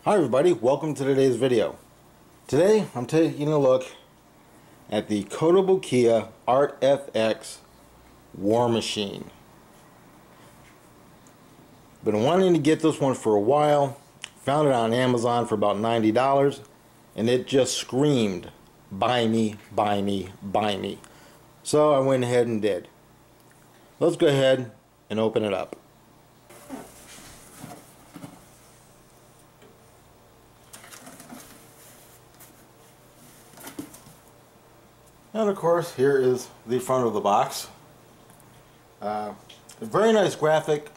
Hi everybody, welcome to today's video. Today I'm taking a look at the Kotobukiya ARTFX War Machine. Been wanting to get this one for a while, found it on Amazon for about $90, and it just screamed, buy me, buy me, buy me. So I went ahead and did. Let's go ahead and open it up. And of course, here is the front of the box. A very nice graphic,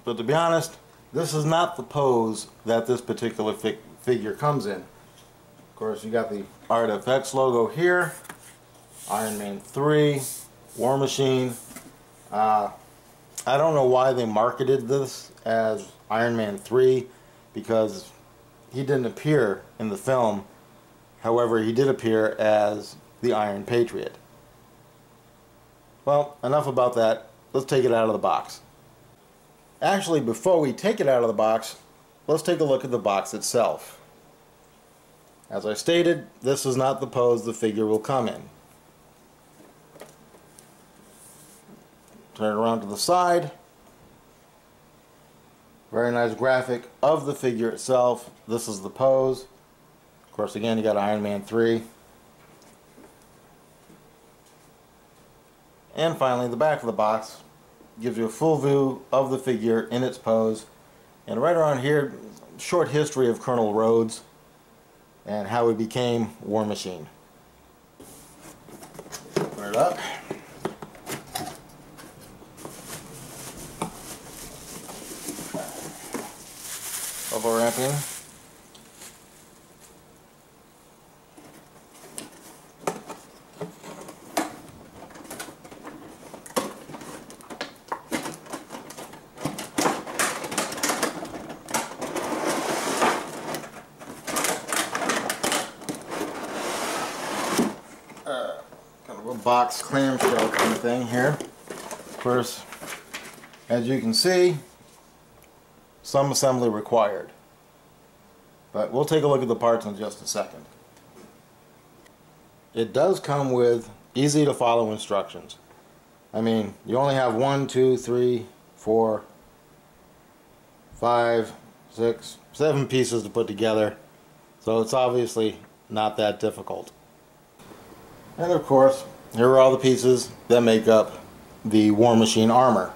but to be honest, this is not the pose that this particular figure comes in. Of course, you got the ARTFX logo here, Iron Man 3, War Machine. I don't know why they marketed this as Iron Man 3, because he didn't appear in the film. However, he did appear as the Iron Patriot. Well, enough about that. Let's take it out of the box. Actually, before we take it out of the box, let's take a look at the box itself. As I stated, this is not the pose the figure will come in. Turn it around to the side. Very nice graphic of the figure itself. This is the pose. Of course, again, you got Iron Man 3. And finally, the back of the box gives you a full view of the figure in its pose. And right around here, short history of Colonel Rhodes and how he became War Machine. Open it up. Bubble wrapping. Box clamshell kind of thing here. Of course, as you can see, some assembly required. But we'll take a look at the parts in just a second. It does come with easy to follow instructions. I mean, you only have 1, 2, 3, 4, 5, 6, 7 pieces to put together. So it's obviously not that difficult. And of course, here are all the pieces that make up the War Machine armor.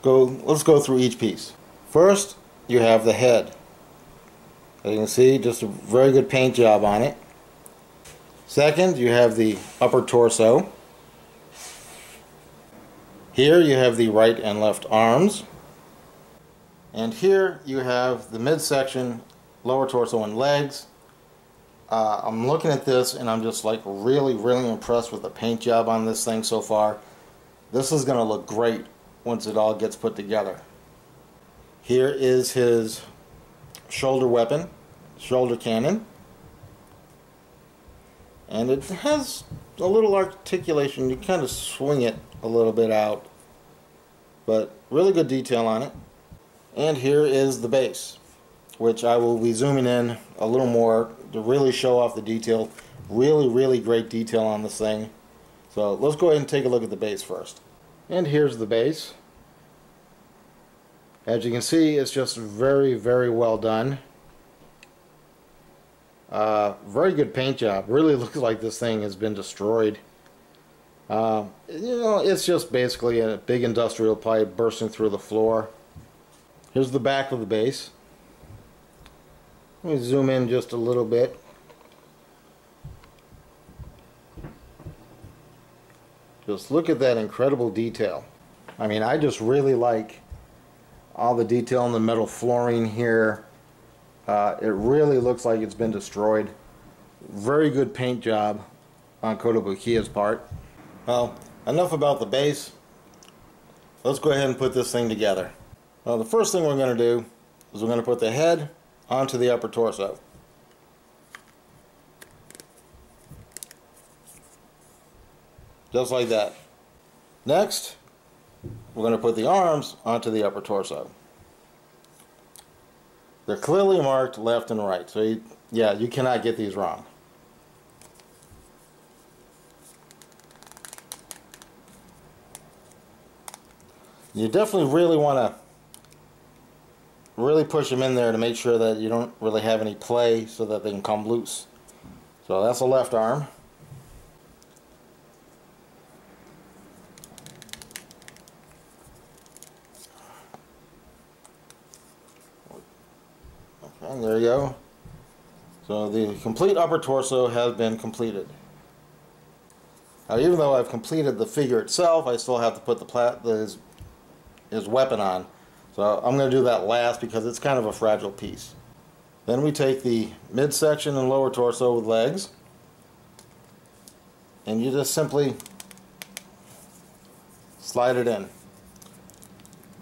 Let's go through each piece. First, you have the head. As you can see, just a very good paint job on it. Second, you have the upper torso. Here you have the right and left arms. And here you have the midsection, lower torso, and legs. I'm looking at this and I'm just like really impressed with the paint job on this thing so far. This is going to look great once it all gets put together. Here is his shoulder weapon, shoulder cannon. And it has a little articulation. You kind of swing it a little bit out. But really good detail on it. And here is the base, which I will be zooming in a little more to really show off the detail. Really great detail on this thing. So let's go ahead and take a look at the base first. And here's the base. As you can see, it's just very well done. Very good paint job. Really looks like this thing has been destroyed. You know, it's just basically a big industrial pipe bursting through the floor. Here's the back of the base. Let me zoom in just a little bit. Just look at that incredible detail. I mean, I just really like all the detail in the metal flooring here. It really looks like it's been destroyed. Very good paint job on Kotobukiya's part. Well, enough about the base. Let's go ahead and put this thing together. Well, the first thing we're going to do is we're going to put the head onto the upper torso. Just like that. Next, we're going to put the arms onto the upper torso. They're clearly marked left and right. So yeah, you cannot get these wrong. You definitely really want to really push them in there to make sure that you don't really have any play so that they can come loose. So that's the left arm. Okay, there you go. So the complete upper torso has been completed. Now, even though I've completed the figure itself, I still have to put his weapon on. So I'm going to do that last because it's kind of a fragile piece. Then we take the midsection and lower torso with legs, and you just simply slide it in.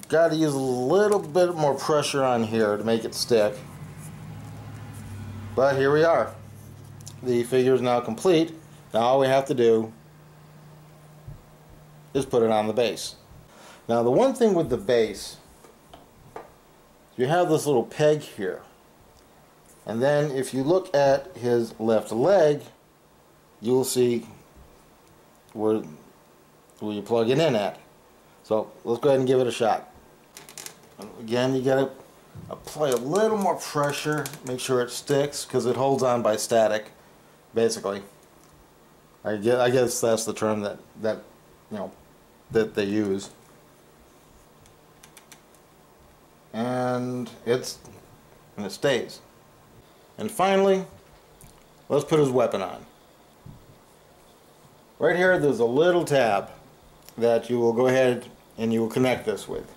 Got to use a little bit more pressure on here to make it stick. But here we are. The figure is now complete. Now all we have to do is put it on the base. Now the one thing with the base, you have this little peg here. And then if you look at his left leg, you'll see where you plug it in at. So let's go ahead and give it a shot. Again, you gotta apply a little more pressure, make sure it sticks, because it holds on by static, basically. I guess that's the term that they use. And it stays. And finally, let's put his weapon on. Right here, there's a little tab that you will go ahead and you will connect this with.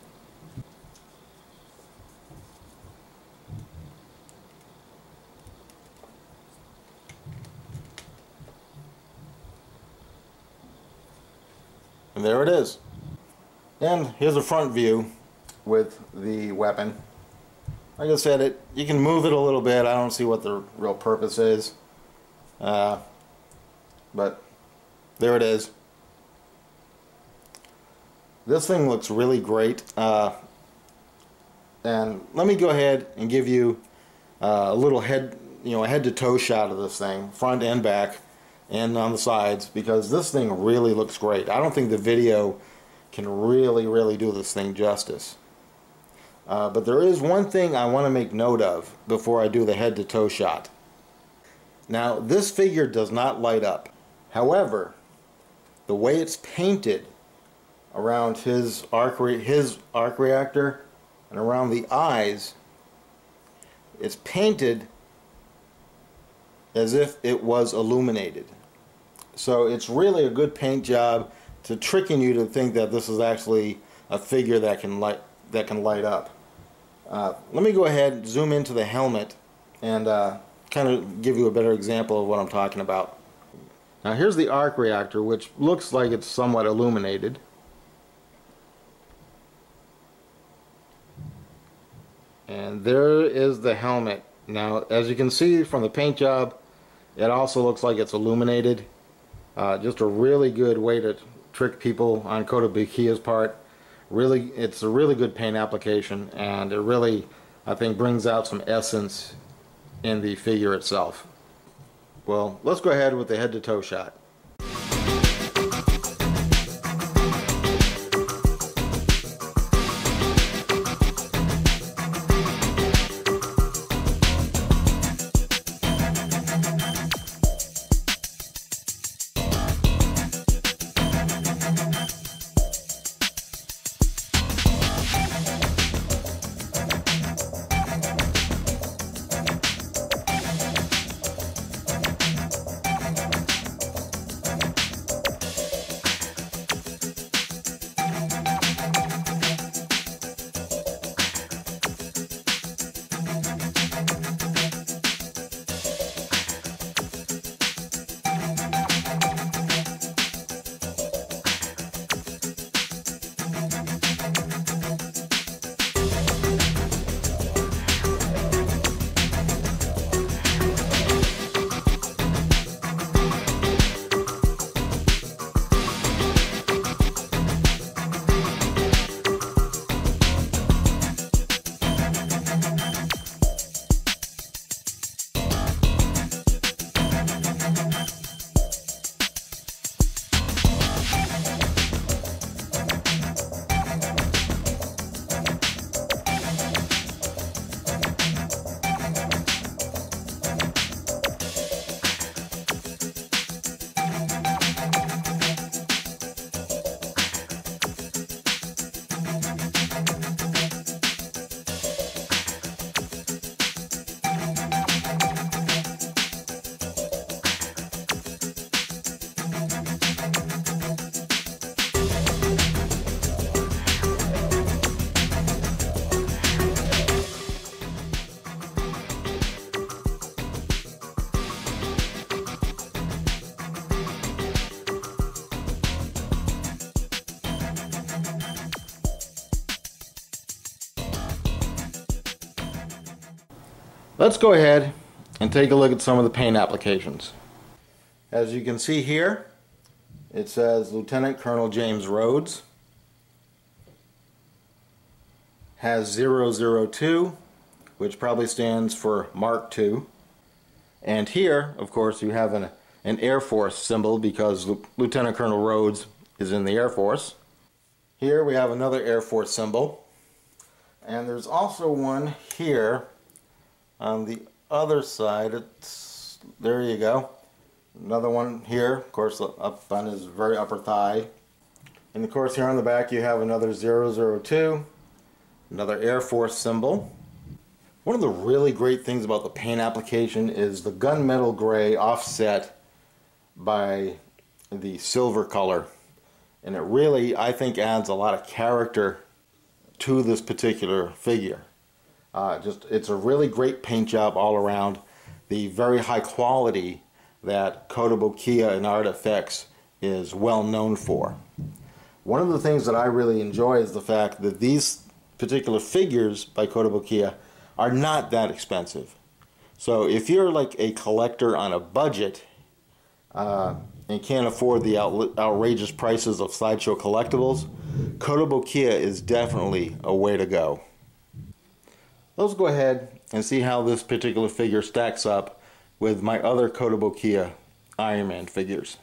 And there it is. And here's a front view with the weapon. Like I said, you can move it a little bit. I don't see what the real purpose is. But there it is. This thing looks really great. And let me go ahead and give you a little head to toe shot of this thing, front and back, and on the sides, because this thing really looks great. I don't think the video can really do this thing justice. But there is one thing I want to make note of before I do the head to toe shot. Now, this figure does not light up. However, the way it's painted around his arc reactor and around the eyes, it's painted as if it was illuminated. So it's really a good paint job to tricking you to think that this is actually a figure that can light up. Let me go ahead and zoom into the helmet and kind of give you a better example of what I'm talking about. Now here's the arc reactor, which looks like it's somewhat illuminated. And there is the helmet. Now, as you can see from the paint job, it also looks like it's illuminated. Just a really good way to trick people on Kotobukiya's part. Really, it's a really good paint application, and it really, I think, brings out some essence in the figure itself. Well, let's go ahead with the head to toe shot. Let's go ahead and take a look at some of the paint applications. As you can see here, it says Lieutenant Colonel James Rhodes. Has 002, which probably stands for Mark II. And here, of course, you have an Air Force symbol because Lieutenant Colonel Rhodes is in the Air Force. Here we have another Air Force symbol. And there's also one here on the other side. There you go. Another one here, of course, up on his very upper thigh. And of course, here on the back you have another 002. Another Air Force symbol. One of the really great things about the paint application is the gunmetal gray offset by the silver color. And it really, I think, adds a lot of character to this particular figure. It's a really great paint job all around. The very high quality that Kotobukiya and ARTFX is well known for. One of the things that I really enjoy is the fact that these particular figures by Kotobukiya are not that expensive. So if you're like a collector on a budget and can't afford the outrageous prices of Sideshow collectibles, Kotobukiya is definitely a way to go. Let's go ahead and see how this particular figure stacks up with my other Kotobukiya Iron Man figures.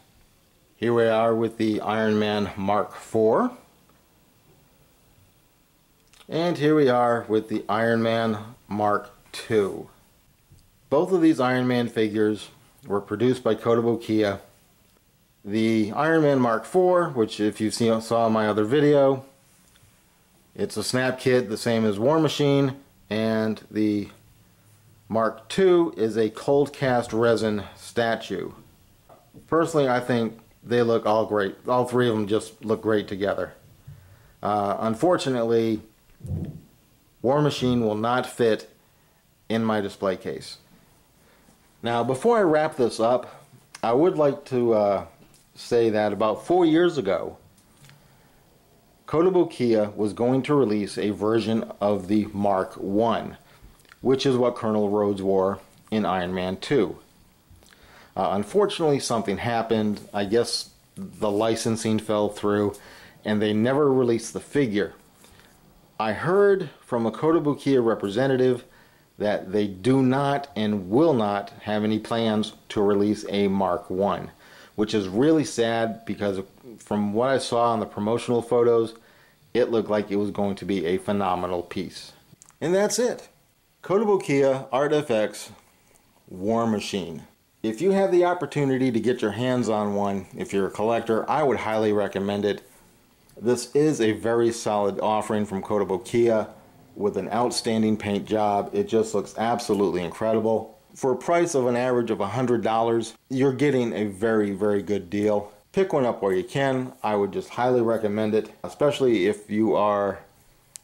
Here we are with the Iron Man Mark IV. And here we are with the Iron Man Mark II. Both of these Iron Man figures were produced by Kotobukiya. The Iron Man Mark IV, which if you saw my other video, it's a snap kit the same as War Machine, and the Mark II is a cold cast resin statue. Personally, I think they look all great. All three of them just look great together. Unfortunately, War Machine will not fit in my display case. Now, before I wrap this up, I would like to say that about 4 years ago, Kotobukiya was going to release a version of the Mark I, which is what Colonel Rhodes wore in Iron Man 2. Unfortunately, something happened. I guess the licensing fell through, and they never released the figure. I heard from a Kotobukiya representative that they do not and will not have any plans to release a Mark I, which is really sad because from what I saw on the promotional photos, it looked like it was going to be a phenomenal piece. And that's it. Kotobukiya ARTFX War Machine. If you have the opportunity to get your hands on one, if you're a collector, I would highly recommend it. This is a very solid offering from Kotobukiya with an outstanding paint job. It just looks absolutely incredible. For a price of an average of $100, you're getting a very, very good deal. Pick one up where you can. I would just highly recommend it, especially if you are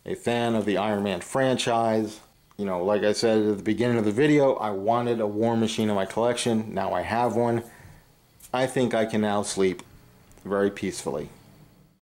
a fan of the Iron Man franchise. You know, like I said at the beginning of the video, I wanted a War Machine in my collection. Now I have one. I think I can now sleep very peacefully.